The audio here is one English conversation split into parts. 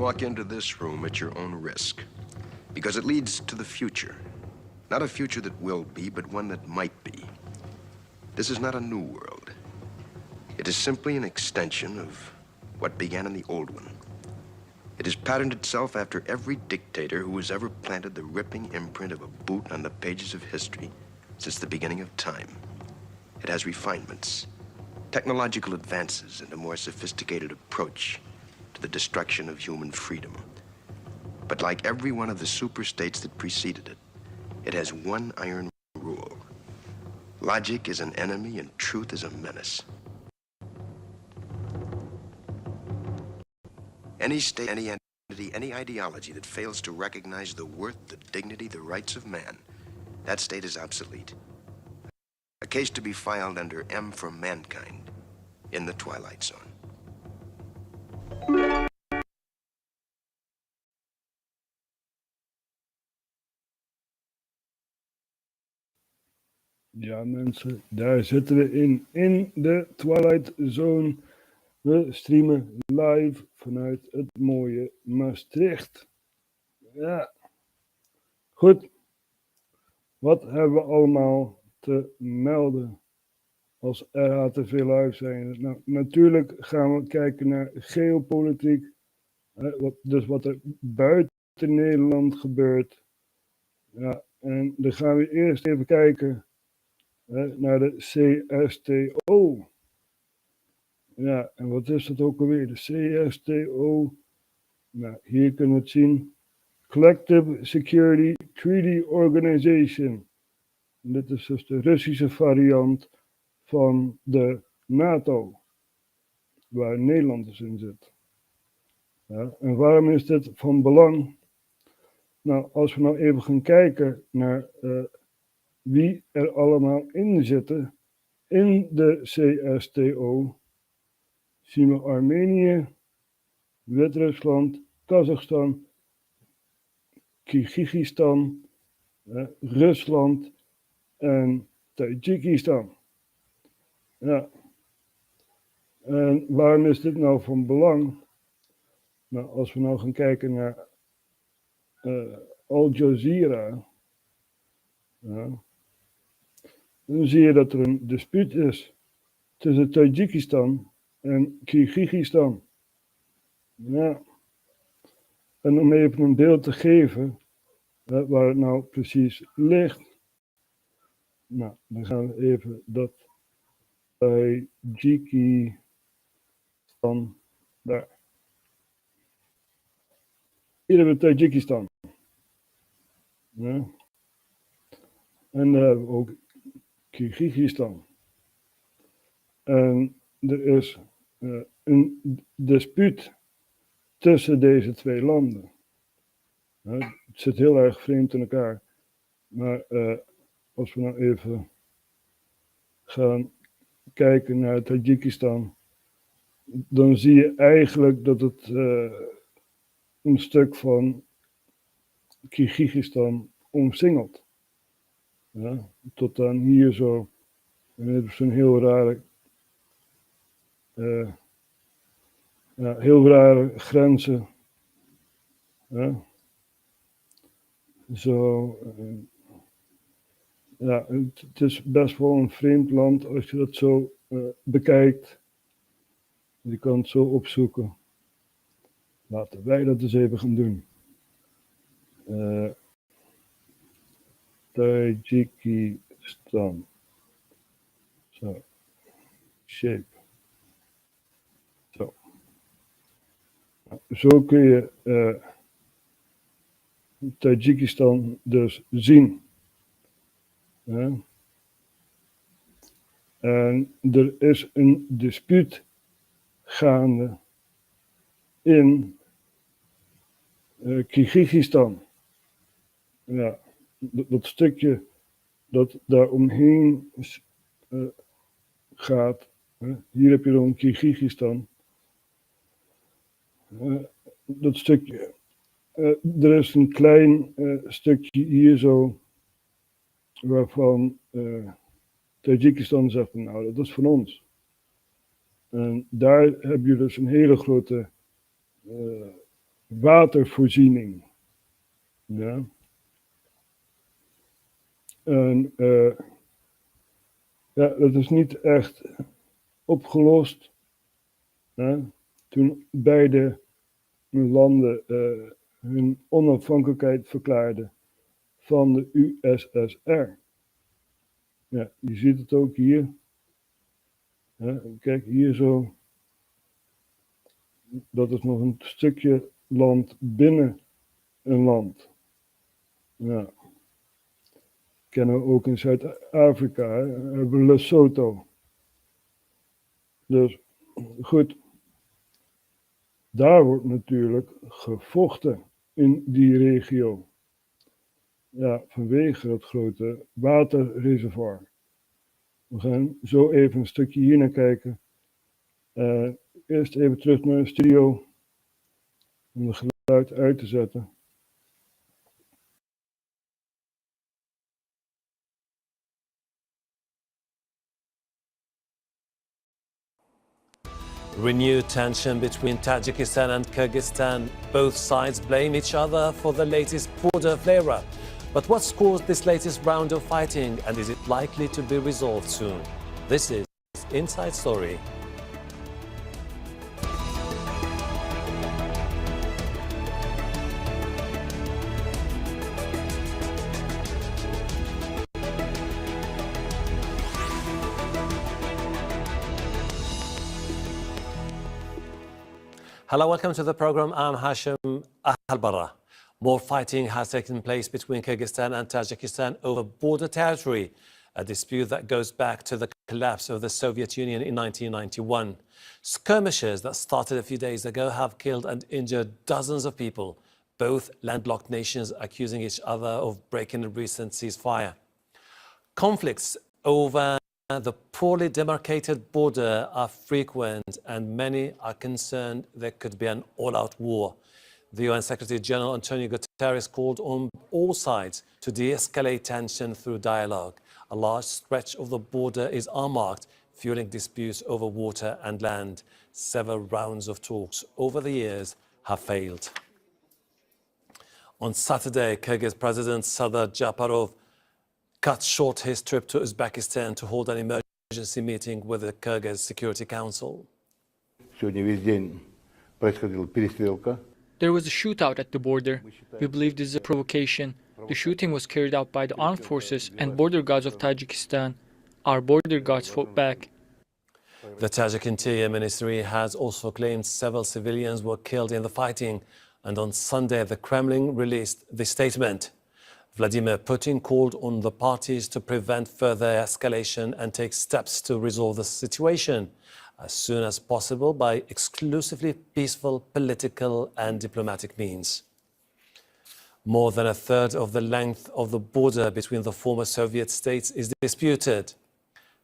walk into this room at your own risk, because it leads to the future. Not a future that will be, but one that might be. This is not a new world. It is simply an extension of what began in the old one. It has patterned itself after every dictator who has ever planted the ripping imprint of a boot on the pages of history since the beginning of time. It has refinements, technological advances, and a more sophisticated approach to the destruction of human freedom. But like every one of the superstates that preceded it, it has one iron rule. Logic is an enemy and truth is a menace. Any state, any entity, any ideology that fails to recognize the worth, the dignity, the rights of man, that state is obsolete. A case to be filed under M for Mankind in the Twilight Zone. Ja mensen, daar zitten we in de Twilight Zone. We streamen live vanuit het mooie Maastricht. Ja, goed. Wat hebben we allemaal te melden als RHTVLive zijn? Nou, natuurlijk gaan we kijken naar geopolitiek. Dus wat er buiten Nederland gebeurt. Ja, en dan gaan we eerst even kijken naar de CSTO. Ja, en wat is dat ook alweer? De CSTO. Nou, hier kunnen we het zien. Collective Security Treaty Organization. En dit is dus de Russische variant van de NATO. Waar Nederland dus in zit. Ja, en waarom is dit van belang? Nou, als we nou even gaan kijken naar wie er allemaal in zitten in de CSTO, zien we Armenië, Wit-Rusland, Kazachstan, Kyrgyzstan, Rusland en Tajikistan. Ja. En waarom is dit nou van belang? Nou, als we nou gaan kijken naar Al Jazeera, ja, dan zie je dat er een dispuut is tussen Tajikistan en Kyrgyzstan. Ja. En om even een beeld te geven waar het nou precies ligt. Nou, dan gaan we even dat Tajikistan daar. Hier hebben we Tajikistan. Ja. En daar hebben we ook Kyrgyzstan. En er is een dispuut tussen deze twee landen. Het zit heel erg vreemd in elkaar. Maar als we nou even gaan kijken naar Tajikistan, dan zie je eigenlijk dat het een stuk van Kyrgyzstan omsingelt. Ja, tot aan hier zo. En het is een heel rare, heel rare grenzen. Ja. Zo, ja, het is best wel een vreemd land als je dat zo bekijkt. Je kan het zo opzoeken. Laten wij dat eens even gaan doen. Tajikistan. Zo. Shape. Zo. Nou, zo kun je Tajikistan dus zien. Ja. En er is een dispuut gaande in Kyrgyzstan. Ja, dat stukje dat daar omheen gaat. Hier heb je dan Kyrgyzstan. Dat stukje. Er is een klein stukje hier zo, waarvan Tajikistan zegt, nou dat is van ons. En daar heb je dus een hele grote watervoorziening. Ja. En ja, dat is niet echt opgelost. Ja. Toen beide landen hun onafhankelijkheid verklaarden van de USSR. Ja, je ziet het ook hier. Ja, kijk, hier zo. Dat is nog een stukje land binnen een land. Ja. Kennen we ook in Zuid-Afrika, hebben we Lesotho. Dus goed, daar wordt natuurlijk gevochten in die regio. Ja, vanwege het grote waterreservoir. We gaan zo even een stukje hier naar kijken. Eerst even terug naar de studio om het geluid uit te zetten. Renewed tension between Tajikistan and Kyrgyzstan. Both sides blame each other for the latest border flare-up. But what's caused this latest round of fighting, and is it likely to be resolved soon? This is Inside Story. Hello, welcome to the program. I'm Hashim Al-Barra. More fighting has taken place between Kyrgyzstan and Tajikistan over border territory, a dispute that goes back to the collapse of the Soviet Union in 1991. Skirmishes that started a few days ago have killed and injured dozens of people, both landlocked nations accusing each other of breaking a recent ceasefire. Conflicts over the poorly demarcated border are frequent, and many are concerned there could be an all-out war. The UN Secretary General Antonio Guterres called on all sides to de-escalate tension through dialogue. A large stretch of the border is unmarked, fueling disputes over water and land. Several rounds of talks over the years have failed. On Saturday, Kyrgyz President Sadar Japarov cut short his trip to Uzbekistan to hold an emergency meeting with the Kyrgyz Security Council. There was a shootout at the border. We believe this is a provocation. The shooting was carried out by the armed forces and border guards of Tajikistan. Our border guards fought back. The Tajik Interior Ministry has also claimed several civilians were killed in the fighting, and on Sunday the Kremlin released this statement. Vladimir Putin called on the parties to prevent further escalation and take steps to resolve the situation as soon as possible by exclusively peaceful political and diplomatic means. More than a third of the length of the border between the former Soviet states is disputed.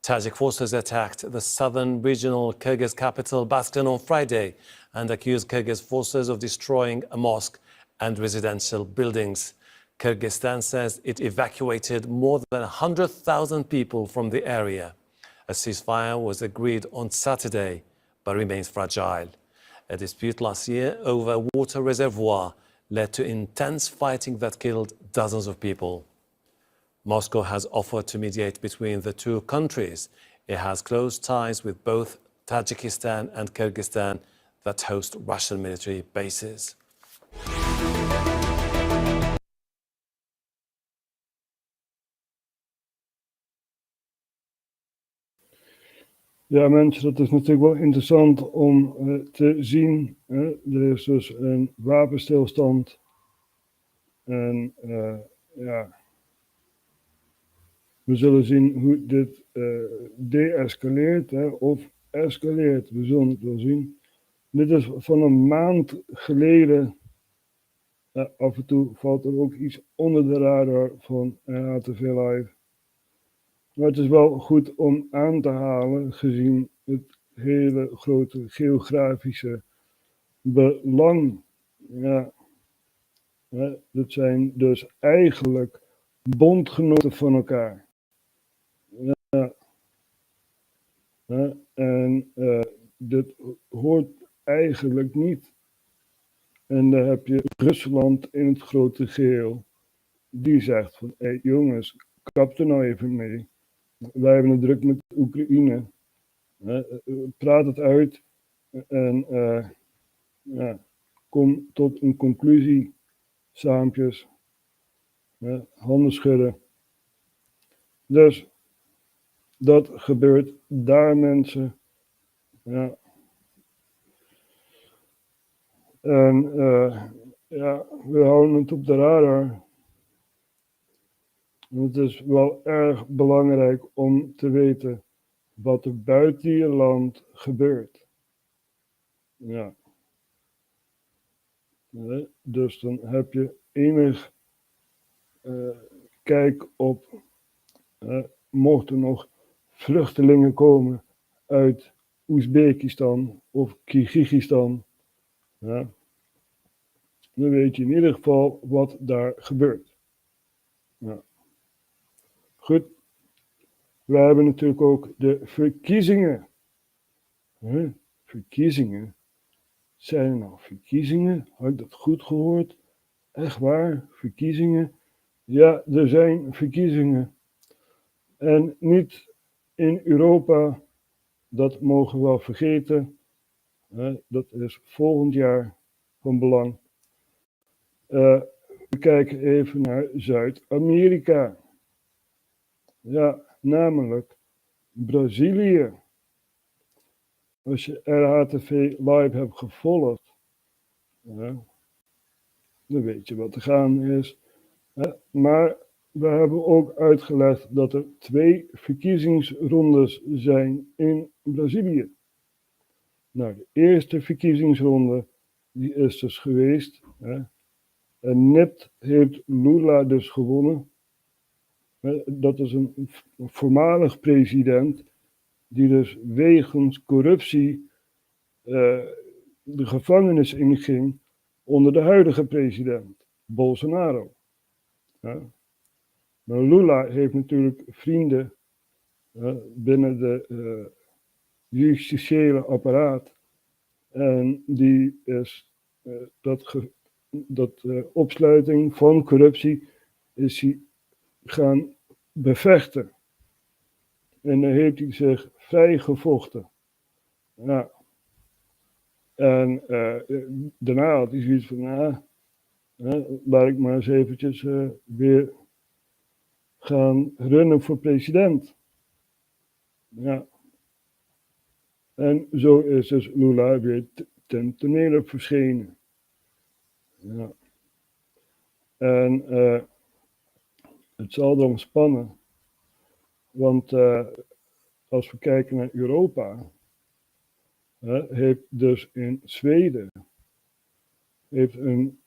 Tajik forces attacked the southern regional Kyrgyz capital Baskran on Friday and accused Kyrgyz forces of destroying a mosque and residential buildings. Kyrgyzstan says it evacuated more than 100,000 people from the area. A ceasefire was agreed on Saturday, but remains fragile. A dispute last year over a water reservoir led to intense fighting that killed dozens of people. Moscow has offered to mediate between the two countries. It has close ties with both Tajikistan and Kyrgyzstan that host Russian military bases. Ja, mensen, dat is natuurlijk wel interessant om te zien. Er is dus een wapenstilstand. En ja, we zullen zien hoe dit de-escaleert of escaleert. We zullen het wel zien. Dit is van een maand geleden. Af en toe valt er ook iets onder de radar van RHTVLive. Maar het is wel goed om aan te halen, gezien het hele grote geografische belang. Ja, dat zijn dus eigenlijk bondgenoten van elkaar. Ja. En dit hoort eigenlijk niet. En dan heb je Rusland in het grote geheel. Die zegt van, hé jongens, kap er nou even mee. Wij hebben het druk met Oekraïne. Praat het uit en ja, kom tot een conclusie. Saampjes. Handen schudden. Dus dat gebeurt daar, mensen. Ja. En ja, we houden het op de radar. Het is wel erg belangrijk om te weten wat er buiten je land gebeurt. Ja. Dus dan heb je enig kijk op, mochten er nog vluchtelingen komen uit Oezbekistan of Kyrgyzstan, ja, dan weet je in ieder geval wat daar gebeurt. Ja. Goed, we hebben natuurlijk ook de verkiezingen. Verkiezingen? Zijn er nou verkiezingen? Had ik dat goed gehoord? Echt waar? Verkiezingen? Ja, er zijn verkiezingen. En niet in Europa, dat mogen we wel vergeten. Dat is volgend jaar van belang. We kijken even naar Zuid-Amerika. Ja, namelijk Brazilië. Als je RHTVLive hebt gevolgd, dan weet je wat er gaande is. Maar we hebben ook uitgelegd dat er 2 verkiezingsrondes zijn in Brazilië. Nou, de eerste verkiezingsronde, die is dus geweest. En net heeft Lula dus gewonnen. Dat is een voormalig president die dus wegens corruptie de gevangenis inging onder de huidige president, Bolsonaro. Ja. Maar Lula heeft natuurlijk vrienden binnen de justitiële apparaat. En die is dat opsluiting van corruptie is hij gaan bevechten. En dan heeft hij zich vrijgevochten. Ja. En daarna had hij zoiets van, laat ik maar eens eventjes weer gaan runnen voor president. Ja. En zo is dus Lula weer ten tonele verschenen. Ja. En het zal dan spannen. Want als we kijken naar Europa, heeft dus in Zweden heeft een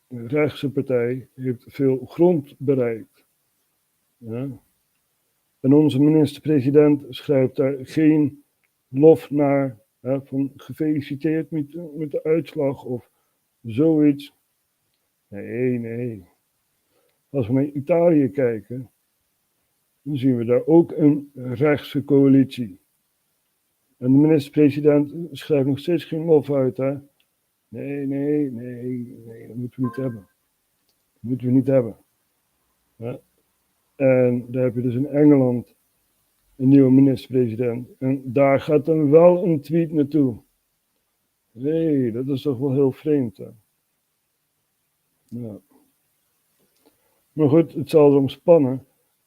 rechtse partij heeft veel grond bereikt. Ja. En onze minister-president schrijft daar geen lof naar, van gefeliciteerd met de uitslag of zoiets. Nee. Als we naar Italië kijken, dan zien we daar ook een rechtse coalitie. En de minister-president schrijft nog steeds geen lof uit, hè. Nee, dat moeten we niet hebben. Dat moeten we niet hebben. Ja. En daar heb je dus in Engeland een nieuwe minister-president. En daar gaat dan wel een tweet naartoe. Nee, dat is toch wel heel vreemd, hè. Ja. Maar goed, het zal erom spannen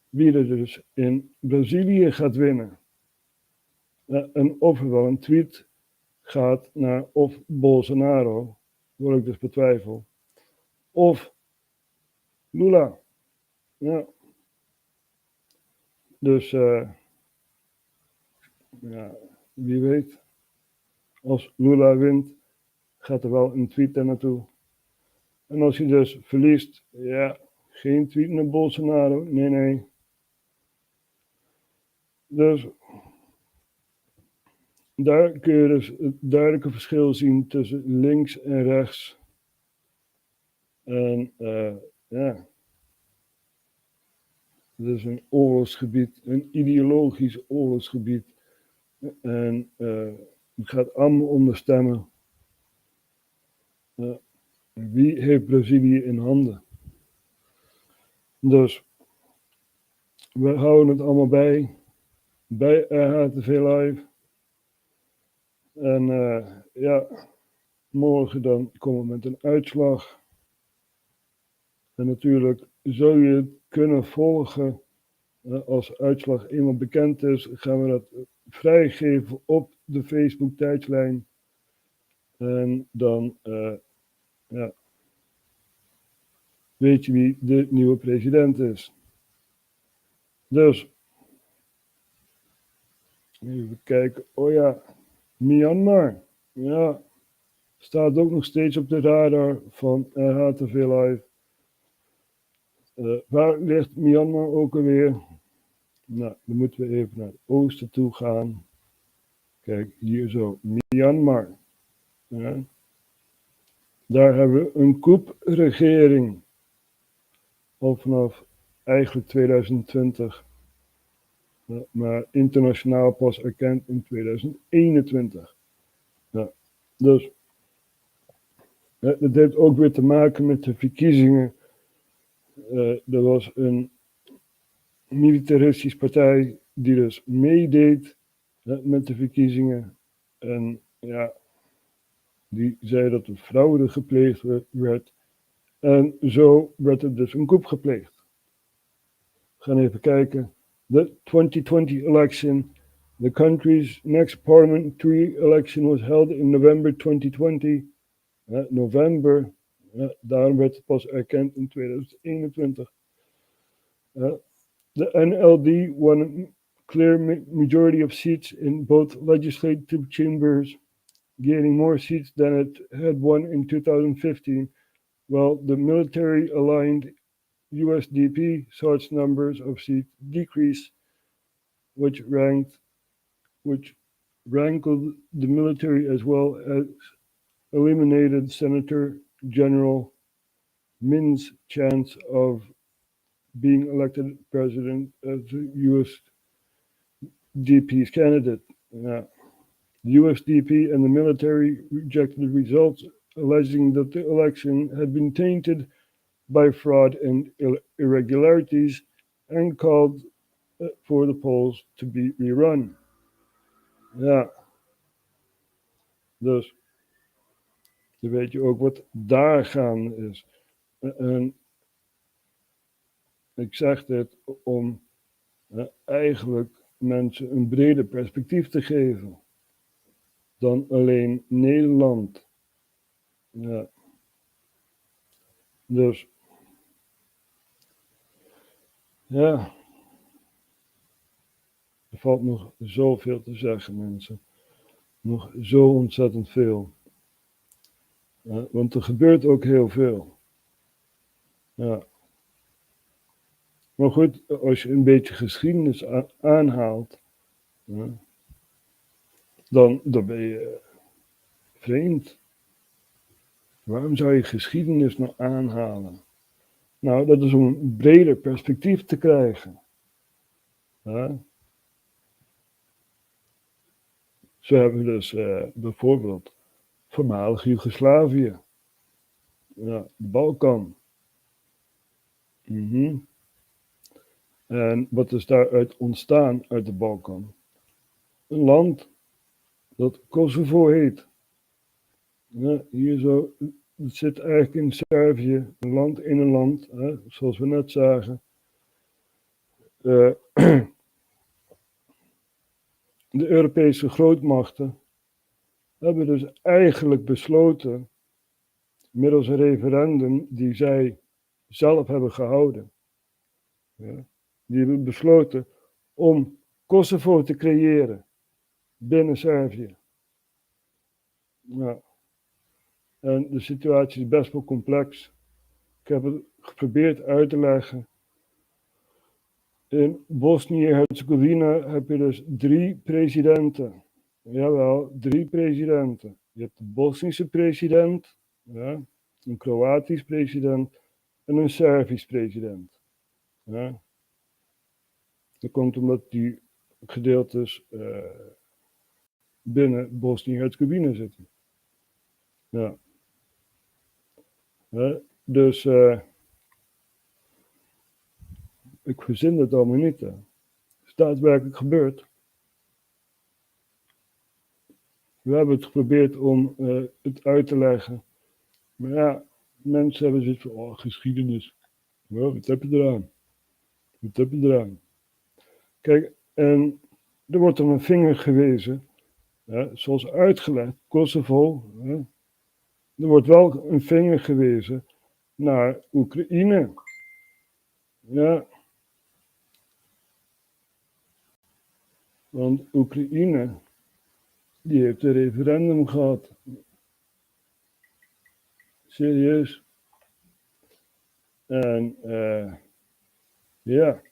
wie er dus in Brazilië gaat winnen. En of er wel een tweet gaat naar of Bolsonaro, wat ik dus betwijfel, of Lula. Ja. Dus, ja, wie weet, als Lula wint, gaat er wel een tweet daar naartoe. En als hij dus verliest, ja, geen tweet naar Bolsonaro, nee. Dus daar kun je dus het duidelijke verschil zien tussen links en rechts. En ja, het is een oorlogsgebied, een ideologisch oorlogsgebied. En het gaat allemaal om de stemmen. Wie heeft Brazilië in handen? Dus we houden het allemaal bij RHTVLive. En ja, morgen dan komen we met een uitslag. En natuurlijk zou je het kunnen volgen. Als de uitslag eenmaal bekend is, gaan we dat vrijgeven op de Facebook-tijdslijn. En dan ja, weet je wie de nieuwe president is. Dus, even kijken. Oh ja, Myanmar. Ja, staat ook nog steeds op de radar van RHTVLive. Waar ligt Myanmar ook alweer? Nou, dan moeten we even naar het oosten toe gaan. Kijk, hier zo, Myanmar. Ja. Daar hebben we een coup-regering. Al vanaf eigenlijk 2020. Maar internationaal pas erkend in 2021. Ja, dus dat heeft ook weer te maken met de verkiezingen. Er was een militaristische partij die dus meedeed met de verkiezingen. En ja, die zei dat er fraude gepleegd werd. En zo werd er dus een coup gepleegd. We gaan even kijken. The 2020 election, the country's next parliamentary election was held in November 2020. November, daarom werd het pas erkend in 2021. The NLD won a clear majority of seats in both legislative chambers, gaining more seats than it had won in 2015, while the military-aligned USDP saw its numbers of seats decrease, which rankled the military as well as eliminated Senator General Min's chance of being elected president as the USDP's candidate. The USDP and the military rejected the results, alleging that the election had been tainted by fraud and irregularities, and called for the polls to be rerun. Ja, dus dan weet je ook wat daar gaande is. En ik zeg dit om eigenlijk mensen een breder perspectief te geven dan alleen Nederland. Ja. Dus ja, er valt nog zoveel te zeggen, mensen. Nog zo ontzettend veel. Want er gebeurt ook heel veel. Ja. Maar goed, als je een beetje geschiedenis aanhaalt, dan ben je vreemd. Waarom zou je geschiedenis nou aanhalen? Nou, dat is om een breder perspectief te krijgen. Ja. Zo hebben we dus bijvoorbeeld voormalig Joegoslavië. Ja, de Balkan. En wat is daaruit ontstaan uit de Balkan? Een land dat Kosovo heet. Ja, hier zo, het zit eigenlijk in Servië, een land in een land, zoals we net zagen. De Europese grootmachten hebben dus eigenlijk besloten, middels een referendum die zij zelf hebben gehouden, die hebben besloten om Kosovo te creëren binnen Servië. Ja. En de situatie is best wel complex. Ik heb het geprobeerd uit te leggen. In Bosnië-Herzegovina heb je dus 3 presidenten. Jawel, 3 presidenten. Je hebt de Bosnische president, ja, een Kroatisch president en een Servisch president. Ja. Dat komt omdat die gedeeltes binnen Bosnië-Herzegovina zitten. Ja. Dus ik verzin het allemaal niet. Het is daadwerkelijk gebeurd. We hebben het geprobeerd om het uit te leggen. Maar ja, mensen hebben zoiets van, oh, geschiedenis. Well, wat heb je eraan? Wat heb je eraan? Kijk, en er wordt dan een vinger gewezen, zoals uitgelegd, Kosovo. Er wordt wel een vinger gewezen naar Oekraïne. Ja. Want Oekraïne, die heeft een referendum gehad. Serieus. En ja,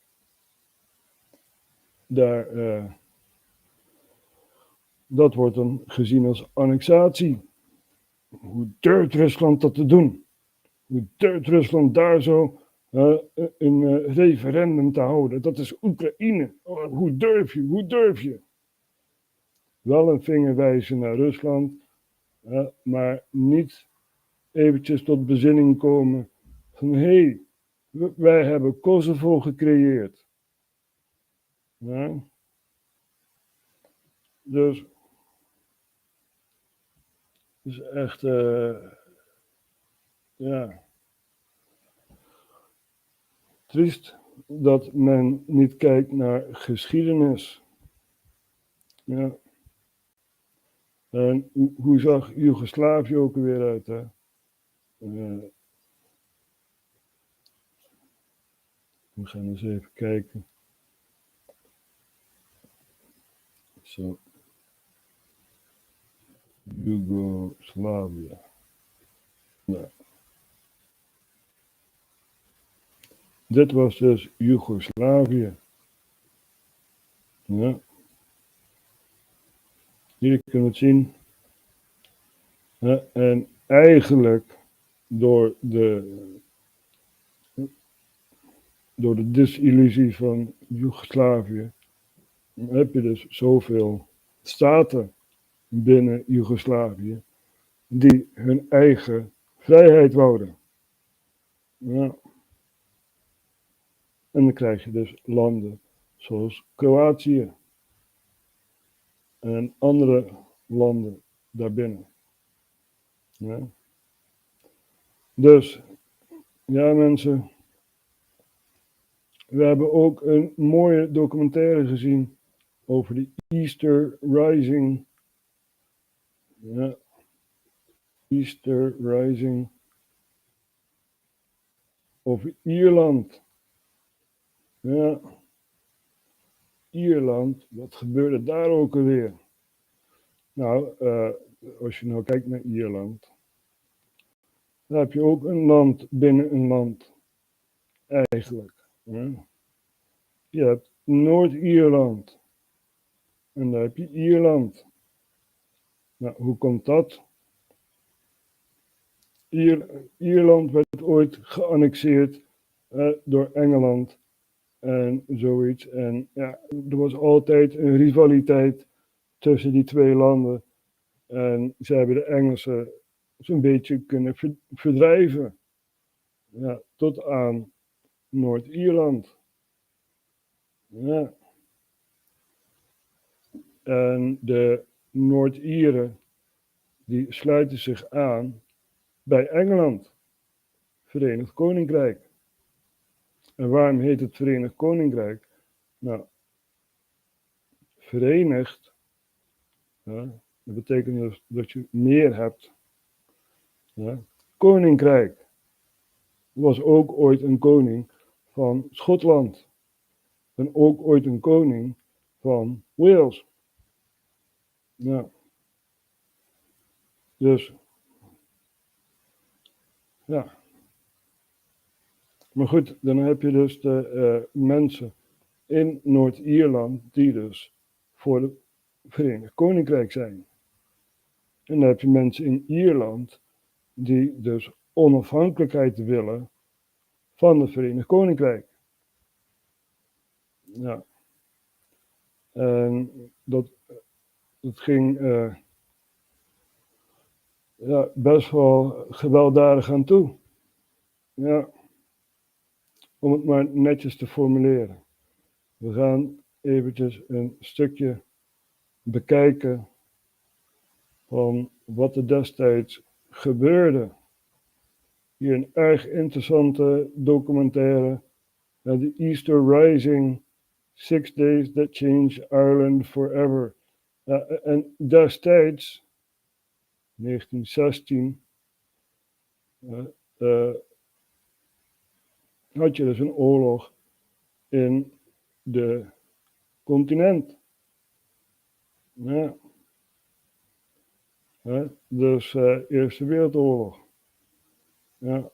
dat wordt dan gezien als annexatie. Hoe durft Rusland dat te doen? Hoe durft Rusland daar zo een referendum te houden? Dat is Oekraïne. Oh, hoe durf je? Hoe durf je? Wel een vinger wijzen naar Rusland, maar niet eventjes tot bezinning komen van hé, wij hebben Kosovo gecreëerd. Ja? Dus het is echt, ja, triest dat men niet kijkt naar geschiedenis. Ja. En hoe zag Joegoslavië ook weer uit, hè? We gaan eens even kijken. Zo. Joegoslavië. Nou. Dit was dus Joegoslavië. Ja. Hier kunnen we het zien. En eigenlijk door de disillusie van Joegoslavië heb je dus zoveel staten binnen Joegoslavië die hun eigen vrijheid wouden. Ja. En dan krijg je dus landen zoals Kroatië en andere landen daarbinnen. Ja. Dus, ja mensen, we hebben ook een mooie documentaire gezien over de Easter Rising. Ja, Easter Rising over Ierland. Ja, Ierland, wat gebeurde daar ook alweer? Nou, als je nou kijkt naar Ierland, dan heb je ook een land binnen een land, eigenlijk. Ja. Je hebt Noord-Ierland en dan heb je Ierland. Nou, hoe komt dat? Ierland werd ooit geannexeerd door Engeland en zoiets. En ja, er was altijd een rivaliteit tussen die twee landen. En ze hebben de Engelsen zo'n beetje kunnen verdrijven. Ja, tot aan Noord-Ierland. Ja. En de Noord-Ieren, die sluiten zich aan bij Engeland, Verenigd Koninkrijk. En waarom heet het Verenigd Koninkrijk? Nou, verenigd, ja, dat betekent dus dat je meer hebt. Ja. Koninkrijk was ook ooit een koning van Schotland. En ook ooit een koning van Wales. Ja. Dus, ja. Maar goed, dan heb je dus de mensen in Noord-Ierland die dus voor het Verenigd Koninkrijk zijn. En dan heb je mensen in Ierland die dus onafhankelijkheid willen van het Verenigd Koninkrijk. Ja. En dat ging ja, best wel gewelddadig aan toe. ja, om het maar netjes te formuleren. We gaan eventjes een stukje bekijken van wat er destijds gebeurde. Hier een erg interessante documentaire. The Easter Rising, 6 Days That Changed Ireland Forever. En destijds, 1916, had je dus een oorlog in de continent. Ja. Dus Eerste Wereldoorlog. Ja.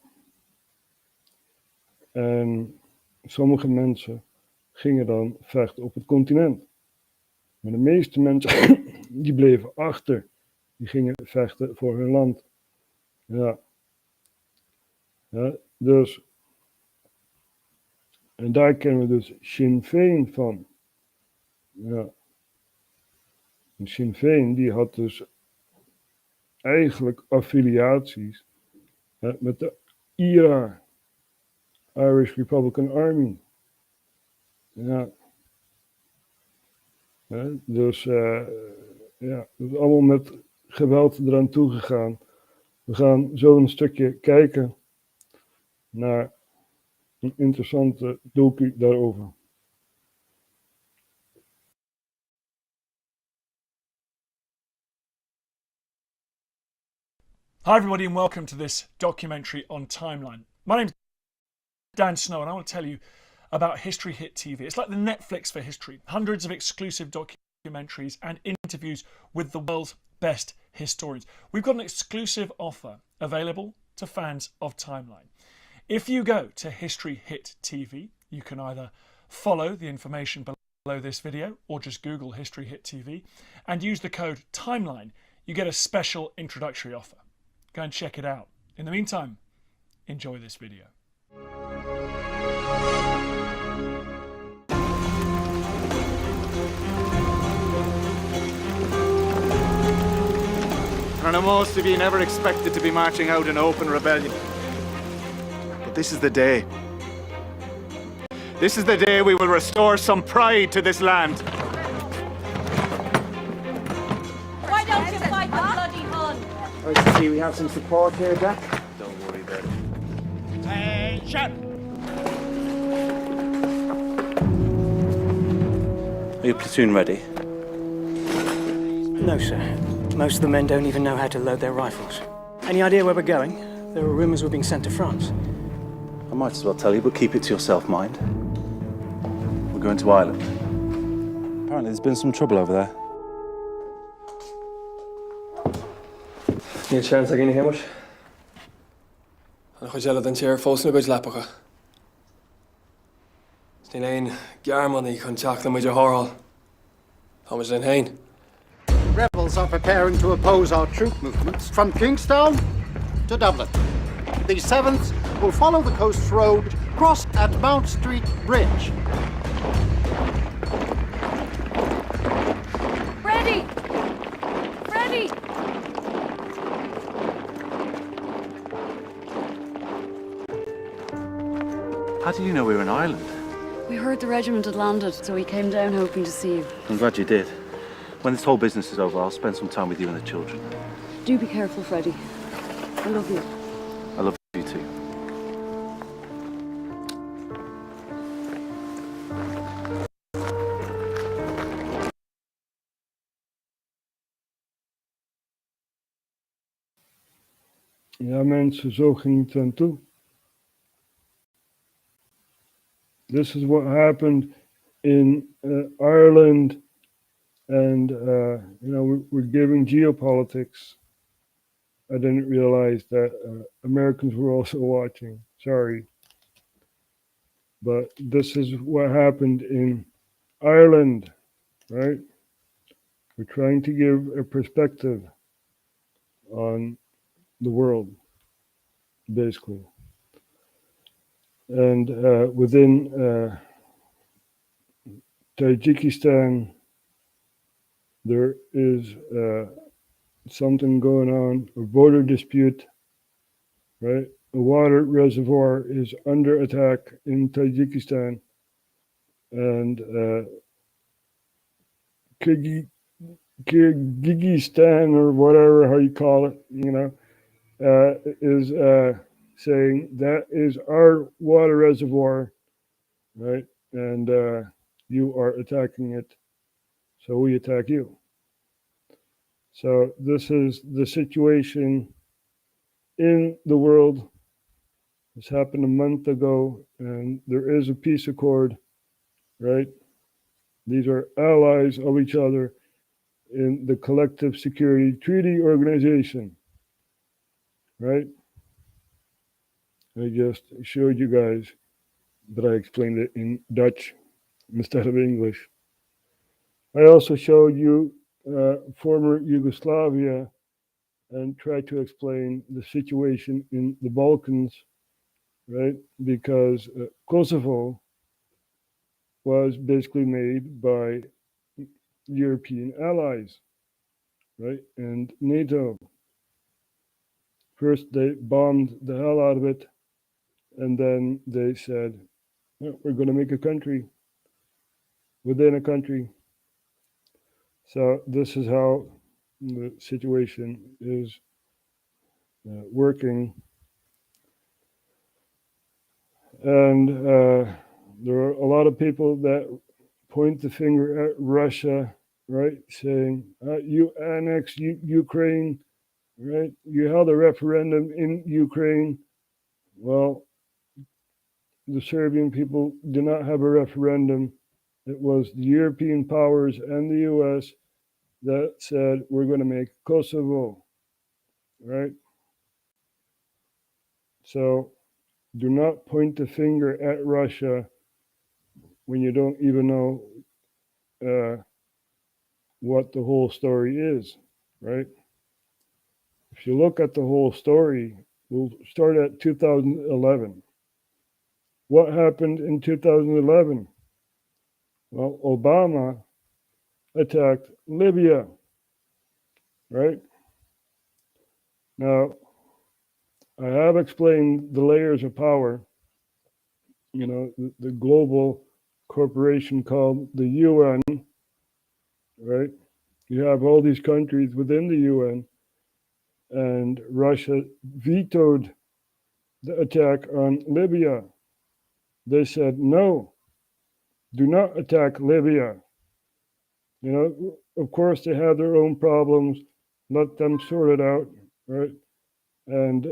En sommige mensen gingen dan vechten op het continent. Maar de meeste mensen die bleven achter. Die gingen vechten voor hun land. Ja. Ja, dus. En daar kennen we dus Sinn Féin van. Ja. En Sinn Féin die had dus eigenlijk affiliaties met de IRA, Irish Republican Army. Ja. Dus ja, dus allemaal met geweld eraan toegegaan. We gaan zo een stukje kijken naar een interessante docu daarover. Hi everybody and welcome to this documentary on Timeline. My name's Dan Snow and I want to tell you about History Hit TV. It's like the Netflix for history. Hundreds of exclusive documentaries and interviews with the world's best historians. We've got an exclusive offer available to fans of Timeline. If you go to History Hit TV, you can either follow the information below this video or just Google History Hit TV and use the code TIMELINE. You get a special introductory offer. Go and check it out. In the meantime, enjoy this video. I know most of you never expected to be marching out in open rebellion. But this is the day. This is the day we will restore some pride to this land. Why don't you fight the bloody Hun? Nice to see we have some support here, Jack. Don't worry about it. Are your platoon ready? No, sir. Most of the men don't even know how to load their rifles. Any idea where we're going? There were rumours we're being sent to France. I might as well tell you, but keep it to yourself, mind. We're going to Ireland. Apparently there's been some trouble over there. Níl seans a gine héimeis. An chuid eile an tíar fós na gcuid lepacha. Is níl aon gearmaní chun teach le muid a thóráil. Tá muid den hain. Rebels are preparing to oppose our troop movements from Kingstown to Dublin. The 7th will follow the coast road, cross at Mount Street Bridge. Ready! Ready! How did you know we were in Ireland? We heard the regiment had landed, so we came down hoping to see you. I'm glad you did. When this whole business is over, I'll spend some time with you and the children. Do be careful, Freddie. I love you. I love you too. Ja, mensen, zo ging het aan toe. This is what happened in Ireland, and you know, we're giving geopolitics. I didn't realize that Americans were also watching. Sorry, but this is what happened in Ireland, right? We're trying to give a perspective on the world, basically. And within Tajikistan, there is something going on, a border dispute, right, a water reservoir is under attack in Tajikistan, and Kyrgyzstan, or whatever how you call it, is saying that is our water reservoir, right? And you are attacking it, so we attack you. So this is the situation in the world. This happened a month ago, and there is a peace accord, right? These are allies of each other in the Collective Security Treaty Organization, right? I just showed you guys, but I explained it in Dutch instead of English. I also showed you former Yugoslavia and tried to explain the situation in the Balkans, right? Because Kosovo was basically made by European allies, right? And NATO. First, they bombed the hell out of it, and then they said, "Well, we're going to make a country within a country." So this is how the situation is working. And there are a lot of people that point the finger at Russia, right? Saying, you annexed Ukraine, right? You held a referendum in Ukraine. Well, the Serbian people did not have a referendum. It was the European powers and the US that said, we're going to make Kosovo, right? So do not point the finger at Russia when you don't even know what the whole story is, right? If you look at the whole story, we'll start at 2011. What happened in 2011? Well, Obama attacked Libya, right? Now, I have explained the layers of power, the global corporation called the UN, right? You have all these countries within the UN, and Russia vetoed the attack on Libya. They said, no, do not attack Libya. Of course, they have their own problems. Let them sort it out, right? And,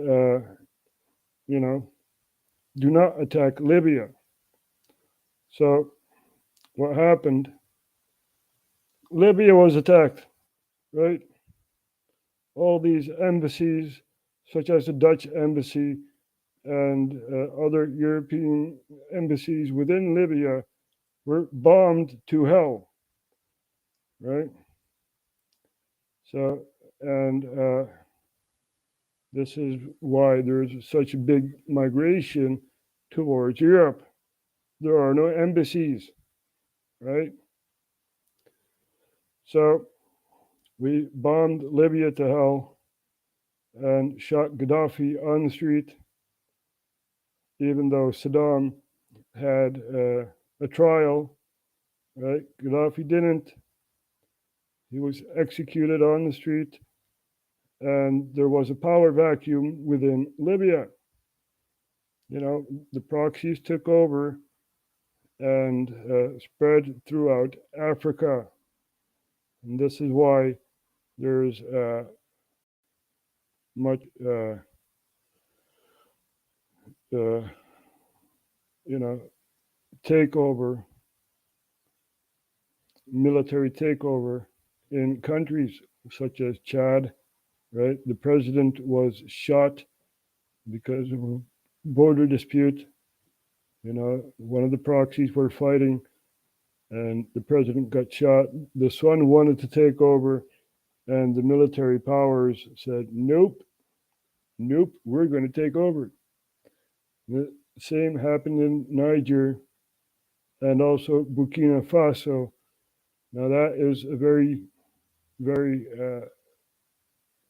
do not attack Libya. So what happened? Libya was attacked, right? All these embassies, such as the Dutch embassy and other European embassies within Libya, were bombed to hell, right? So, and this is why there's such a big migration towards Europe. There are no embassies, right? So we bombed Libya to hell and shot Gaddafi on the street, even though Saddam had a trial, right? Gaddafi didn't. He was executed on the street, and there was a power vacuum within Libya. The proxies took over and spread throughout Africa. And this is why there's much, takeover, military takeover in countries such as Chad, right? The president was shot because of a border dispute. One of the proxies were fighting, and the president got shot. The son wanted to take over, and the military powers said, nope, we're going to take over. The same happened in Niger and also Burkina Faso. Now that is a very, very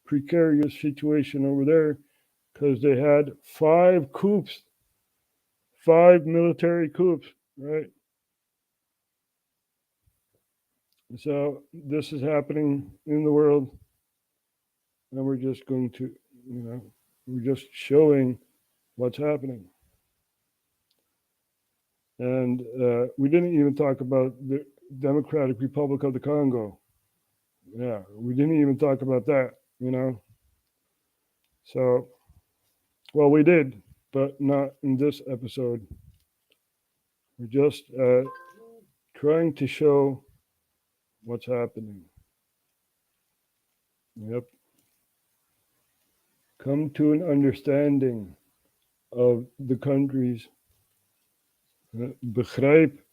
precarious situation over there, because they had 5 coups, 5 military coups, right? So this is happening in the world, and we're just going to, we're just showing what's happening. And we didn't even talk about the Democratic Republic of the Congo. Yeah, we didn't even talk about that, So, well, we did, but not in this episode. We're just trying to show what's happening. Yep. Come to an understanding of the countries. Begrijp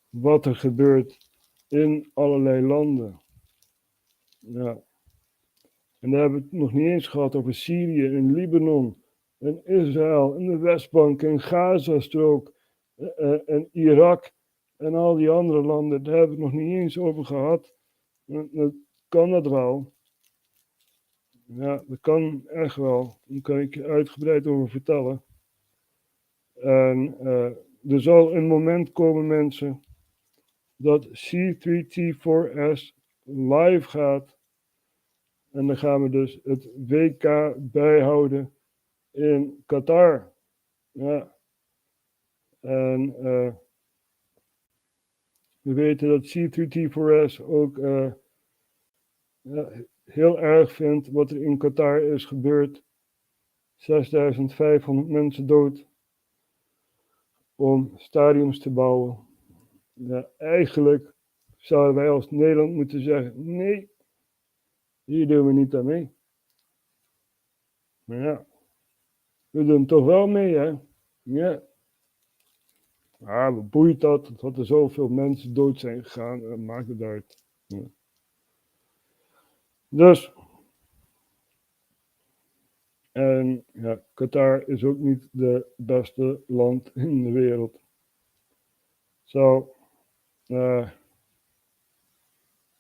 wat er gebeurt in allerlei landen. Ja. En daar hebben we het nog niet eens gehad over Syrië en Libanon en Israël en de Westbank en Gazastrook en Irak en al die andere landen. Daar hebben we het nog niet eens over gehad. Dan kan dat wel. Ja, dat kan echt wel. Daar kan ik je uitgebreid over vertellen. En er zal een moment komen, mensen, dat C3T4S live gaat. En dan gaan we dus het WK bijhouden in Qatar. Ja. En we weten dat C3T4S ook heel erg vindt wat er in Qatar is gebeurd. 6500 mensen dood om stadiums te bouwen. Ja, eigenlijk zouden wij als Nederland moeten zeggen, nee, hier doen we niet aan mee. Maar ja, we doen toch wel mee, hè? Ja. Wat boeit dat er zoveel mensen dood zijn gegaan, maakt het uit. Ja. Dus, en ja, Qatar is ook niet het beste land in de wereld. So,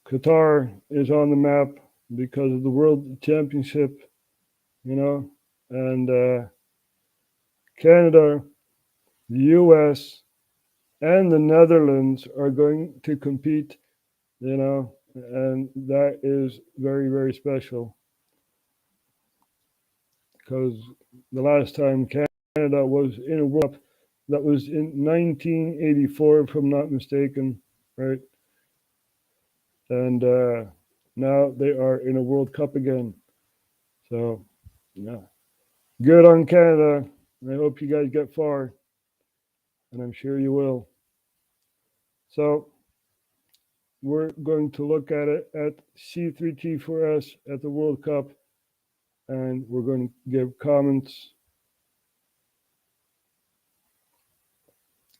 Qatar is on the map because of the World Championship, and Canada, the US, and the Netherlands are going to compete, and that is very, very special. Because the last time Canada was in a World Cup, that was in 1984, if I'm not mistaken, right? And now they are in a World Cup again. So, yeah. Good on Canada. I hope you guys get far. And I'm sure you will. So, we're going to look at it at C3T4S at the World Cup. And we're going to give comments.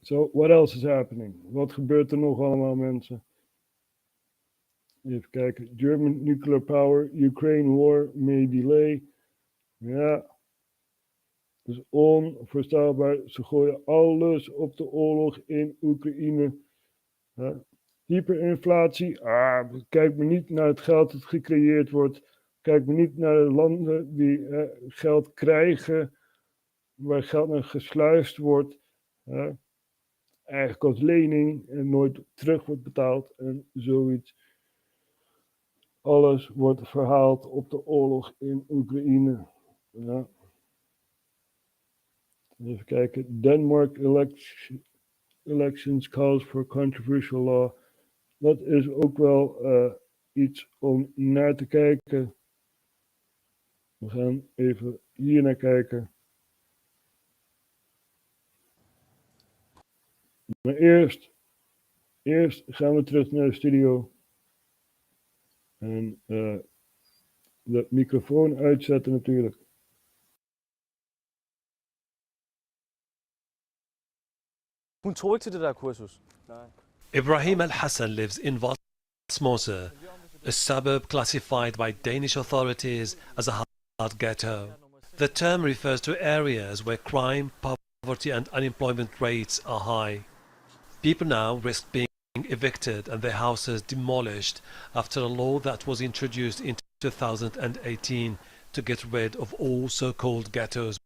So, what else is happening? Wat gebeurt er nog allemaal, mensen? Even kijken. German nuclear power, Ukraine war may delay. Ja. Dat is onvoorstelbaar. Ze gooien alles op de oorlog in Oekraïne. Ja. Hyperinflatie. Kijk maar niet naar het geld dat gecreëerd wordt. Kijk maar niet naar de landen die geld krijgen. Waar geld naar gesluist wordt. Eigenlijk als lening en nooit terug wordt betaald en zoiets. Alles wordt verhaald op de oorlog in Oekraïne. Ja. Even kijken. Denmark elections calls for controversial law. Dat is ook wel iets om naar te kijken. We gaan even hier naar kijken. Maar eerst gaan we terug naar de studio. En de microfoon uitzetten natuurlijk. Hun tog ikke til det der kursus. Nej. Ibrahim Al-Hassan lives in Valsmose, a suburb classified by Danish authorities as a hard ghetto. The term refers to areas where crime, poverty and unemployment rates are high. People now risk being evicted and their houses demolished after a law that was introduced in 2018 to get rid of all so-called ghettos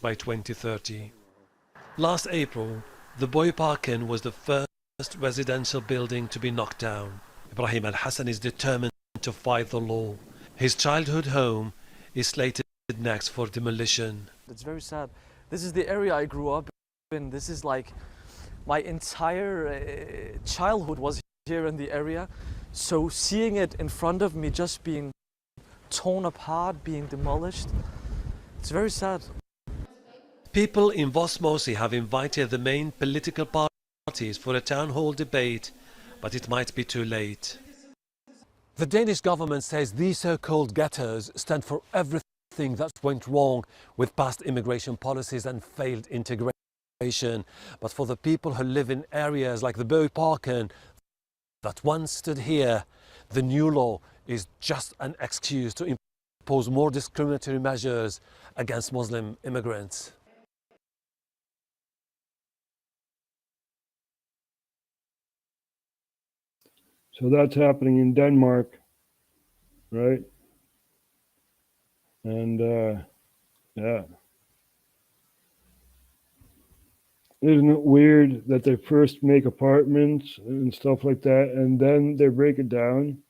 by 2030. Last April, the Boyparken was the first residential building to be knocked down. Ibrahim Al-Hassan is determined to fight the law. His childhood home is slated next for demolition. It's very sad. This is the area I grew up in. This is like my entire childhood was here in the area. So seeing it in front of me just being torn apart, being demolished, it's very sad. People in Vosmosi have invited the main political parties for a town hall debate, but it might be too late. The Danish government says these so-called ghettos stand for everything that went wrong with past immigration policies and failed integration. But for the people who live in areas like the Boyparken that once stood here, the new law is just an excuse to impose more discriminatory measures against Muslim immigrants. So that's happening in Denmark, right? And yeah. Isn't it weird that they first make apartments and stuff like that, and then they break it down?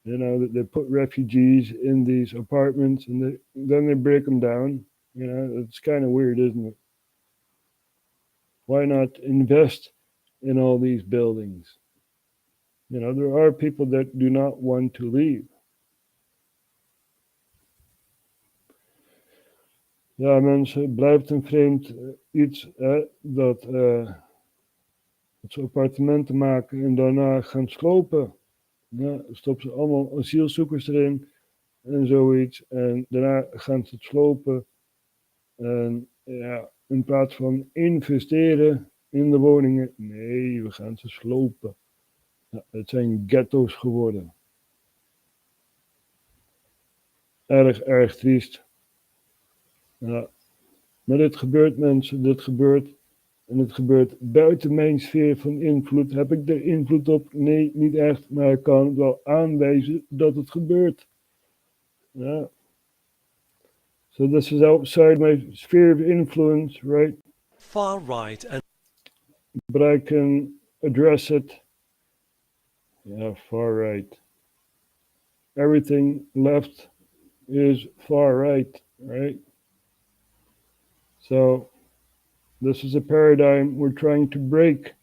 You know, that they put refugees in these apartments, and then they break them down. You know, it's kind of weird, isn't it? Why not invest in all these buildings? You know, there are people that do not want to leave. Ja, mensen, blijft een vreemd iets dat ze appartementen maken en daarna gaan slopen. Ja, stoppen ze allemaal asielzoekers erin en zoiets. En daarna gaan ze het slopen. En ja, in plaats van investeren in de woningen, nee, we gaan ze slopen. Ja, het zijn ghetto's geworden. Erg, erg triest. Ja, maar dit gebeurt, mensen, dit gebeurt. En het gebeurt buiten mijn sfeer van invloed. Heb ik er invloed op? Nee, niet echt. Maar ik kan wel aanwijzen dat het gebeurt. Ja. So this is outside my sphere of influence, right? Far right and... But I can address it. Yeah, far right. Everything left is far right, right? So this is a paradigm we're trying to break.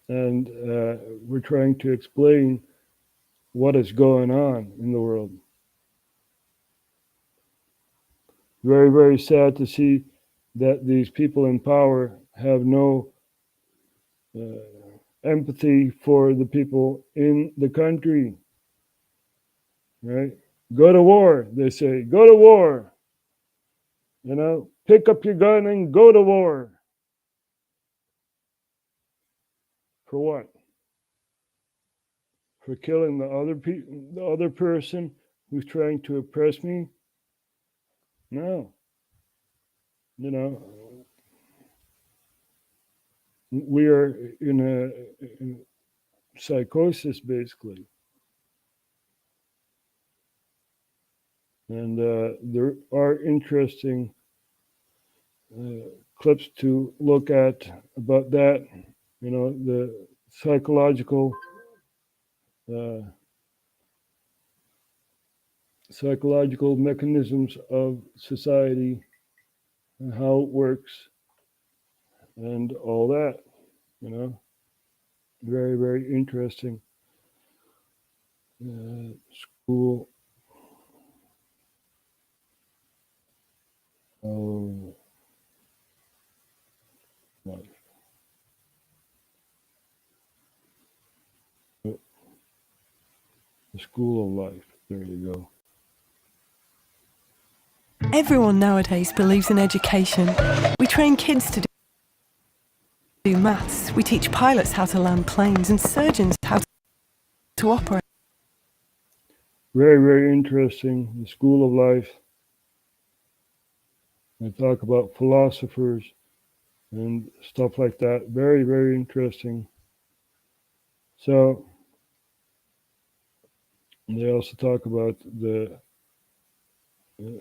And we're trying to explain what is going on in the world. Very, very sad to see that these people in power have no empathy for the people in the country. Right? Go to war, they say. Go to war. You know, pick up your gun and go to war. For what? For killing the other person who's trying to oppress me? No. You know, we are in a psychosis, basically. And there are interesting clips to look at about that. You know, the psychological mechanisms of society and how it works and all that, you know. Very, very interesting. School of life. The School of Life. There you go. Everyone nowadays believes in education. We train kids to do maths. We teach pilots how to land planes and surgeons how to operate. Very, very interesting. The School of Life. They talk about philosophers and stuff like that. Very, very interesting. So And they also talk about the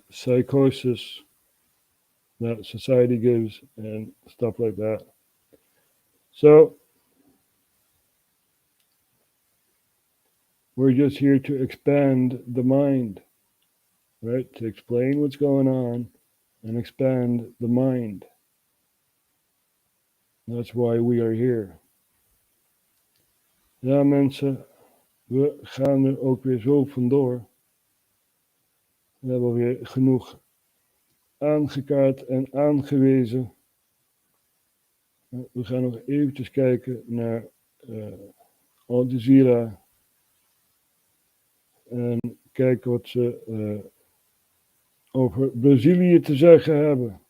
psychosis that society gives and stuff like that. So we're just here to expand the mind, right? To explain what's going on and expand the mind. That's why we are here. Ja, mensen, we gaan er ook weer zo vandoor. We hebben alweer genoeg aangekaart en aangewezen. We gaan nog eventjes kijken naar Al Jazeera. En kijken wat ze over Brazilië te zeggen hebben.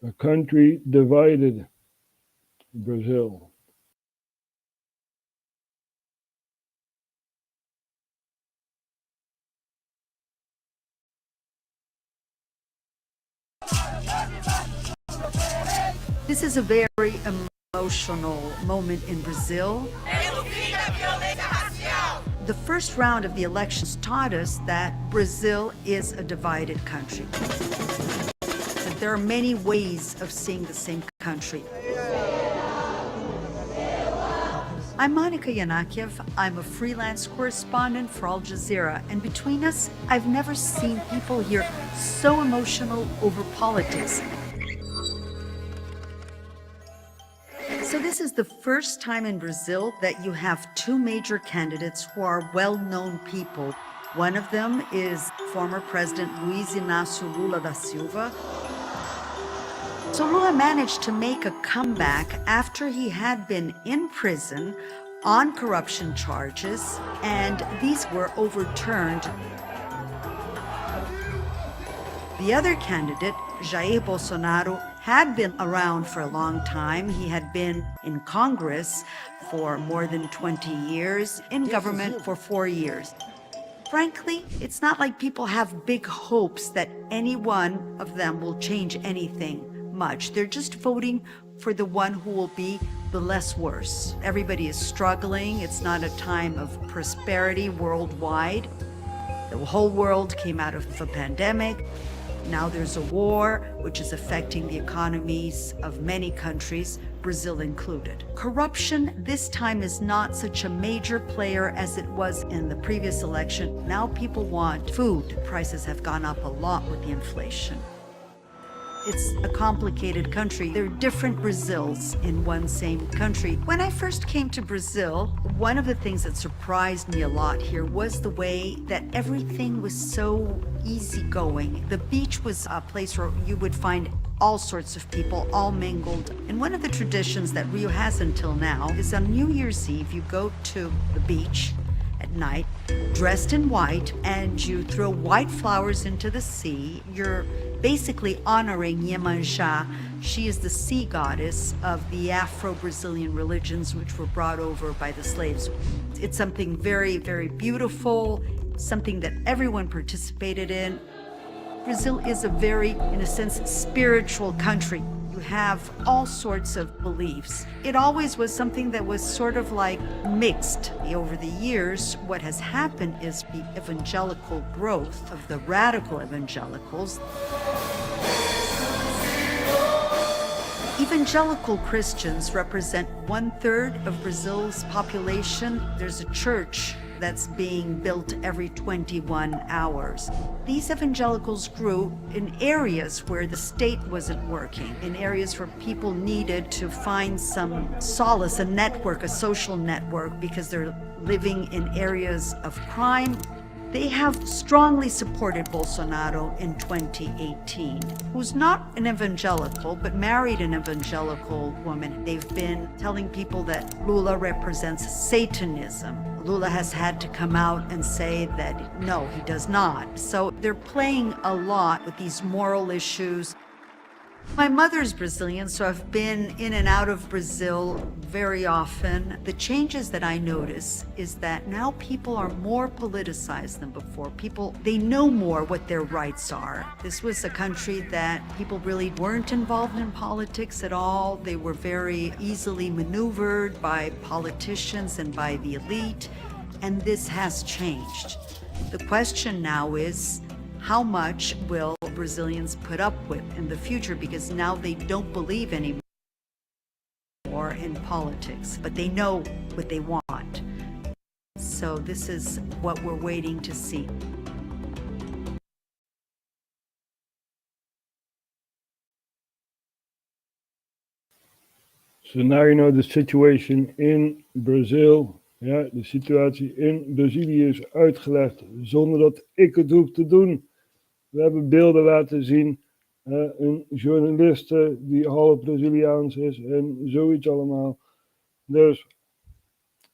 A country divided, Brazil. This is a very emotional moment in Brazil. The first round of the elections taught us that Brazil is a divided country. That there are many ways of seeing the same country. I'm Monica Yanakiev. I'm a freelance correspondent for Al Jazeera, and between us, I've never seen people here so emotional over politics. So this is the first time in Brazil that you have two major candidates who are well-known people. One of them is former President Luiz Inácio Lula da Silva. So Lula managed to make a comeback after he had been in prison on corruption charges, and these were overturned. The other candidate, Jair Bolsonaro, had been around for a long time. He had been in Congress for more than 20 years, in government for 4 years. Frankly, it's not like people have big hopes that any one of them will change anything much. They're just voting for the one who will be the less worse. Everybody is struggling. It's not a time of prosperity worldwide. The whole world came out of a pandemic. Now there's a war, which is affecting the economies of many countries, Brazil included. Corruption this time is not such a major player as it was in the previous election. Now people want food. Prices have gone up a lot with the inflation. It's a complicated country. There are different Brazils in one same country. When I first came to Brazil, one of the things that surprised me a lot here was the way that everything was so easygoing. The beach was a place where you would find all sorts of people, all mingled. And one of the traditions that Rio has until now is on New Year's Eve, you go to the beach at night, dressed in white, and you throw white flowers into the sea. You're basically honoring Iemanjá. She is the sea goddess of the Afro-Brazilian religions which were brought over by the slaves. It's something very, very beautiful, something that everyone participated in. Brazil is a very, in a sense, spiritual country. You have all sorts of beliefs. It always was something that was sort of like mixed. Over the years, what has happened is the evangelical growth of the radical evangelicals. Evangelical Christians represent 1/3 of Brazil's population. There's a church that's being built every 21 hours. These evangelicals grew in areas where the state wasn't working, in areas where people needed to find some solace, a network, a social network, because they're living in areas of crime. They have strongly supported Bolsonaro in 2018, who's not an evangelical, but married an evangelical woman. They've been telling people that Lula represents Satanism. Lula has had to come out and say that no, he does not. So they're playing a lot with these moral issues. My mother's Brazilian, so I've been in and out of Brazil very often. The changes that I notice is that now people are more politicized than before. People, they know more what their rights are. This was a country that people really weren't involved in politics at all. They were very easily maneuvered by politicians and by the elite. And this has changed. The question now is, how much will Brazilians put up with in the future? Because now they don't believe anymore in politics, but they know what they want. So this is what we're waiting to see. So now you know the situation in Brazil. Ja, de situatie in Brazilië is uitgelegd zonder dat ik het hoef te doen. We hebben beelden laten zien. Een journaliste die half Braziliaans is en zoiets allemaal. Dus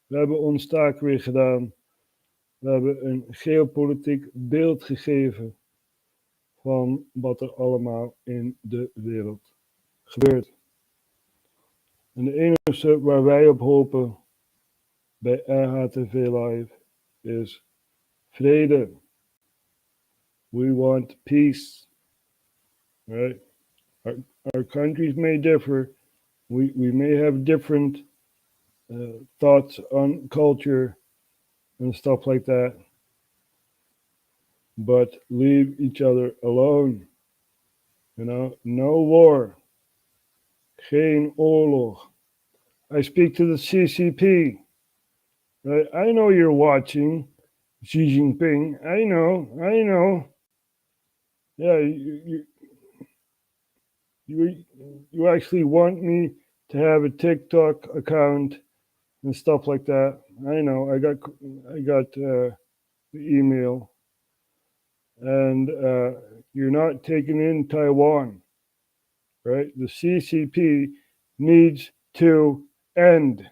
we hebben ons taak weer gedaan. We hebben een geopolitiek beeld gegeven van wat er allemaal in de wereld gebeurt. En de enige waar wij op hopen bij RHTVLive is vrede. We want peace. Right? Our countries may differ. We may have different thoughts on culture and stuff like that. But leave each other alone. You know, no war. Geen oorlog. I speak to the CCP. Right? I know you're watching, Xi Jinping. I know. Yeah, you actually want me to have a TikTok account and stuff like that. I know. I got the email, and you're not taking in Taiwan, right? The CCP needs to end,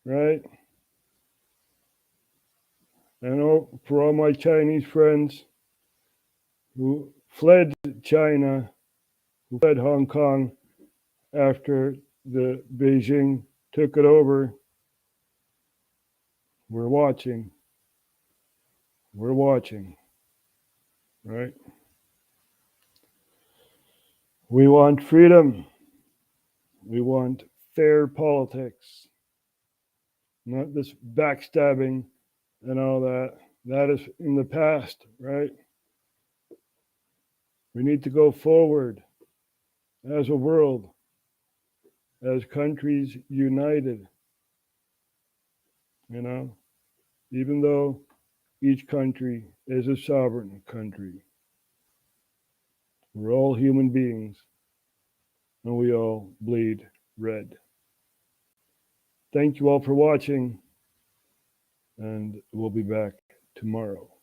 right? I know for all my Chinese friends who fled China, who fled Hong Kong after the Beijing took it over, we're watching, right? We want freedom. We want fair politics, not this backstabbing and all that. That is in the past, right? We need to go forward as a world, as countries united, you know, even though each country is a sovereign country. We're all human beings, and we all bleed red. Thank you all for watching, and we'll be back tomorrow.